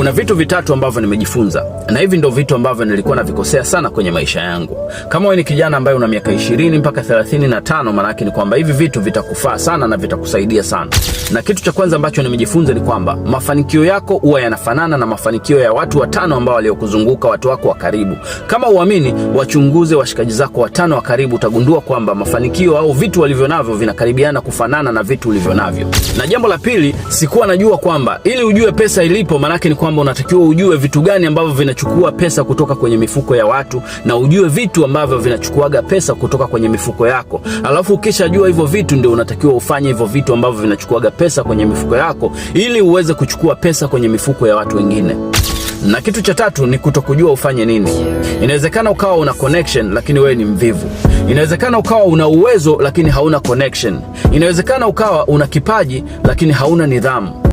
Kuna vitu vitatu ambavyo nimejifunza, na hivi ndio vitu ambavyo nilikuwa navikosea sana kwenye maisha yangu. Kama wewe ni kijana ambaye una miaka 20 mpaka 35, maana yake ni kwamba hivi vitu vitakufaa sana na vitakusaidia sana. Na kitu cha kwanza ambacho nimejifunza ni kwamba mafanikio yako huwa yanafanana na mafanikio ya watu 5 ambao waliokuzunguka, watu wako wa karibu. Kama uamini, wachunguze washikaji zako 5 wa karibu, utagundua kwamba mafanikio au vitu walivyonavyo vinakaribiana kufanana na vitu ulivyonavyo. Na jambo la pili, sikuwa najua kwamba ili ujue pesa ilipo, maana yake ni kwamba unatakiwa ujue vitu gani ambavyo vinachukua pesa kutoka kwenye mifuko ya watu, na ujue vitu ambavyo vinachukuaga pesa kutoka kwenye mifuko yako. Alafu ukishajua hivyo vitu, ndio unatakiwa ufanye hivyo vitu ambavyo vinachukuaga pesa kwenye mifuko yako, ili uweze kuchukua pesa kwenye mifuko ya watu wengine. Na kitu cha tatu ni kutokujua ufanye nini. Inawezekana ukawa una connection lakini wewe ni mvivu. Inawezekana ukawa una uwezo lakini hauna connection. Inawezekana ukawa una kipaji lakini hauna nidhamu.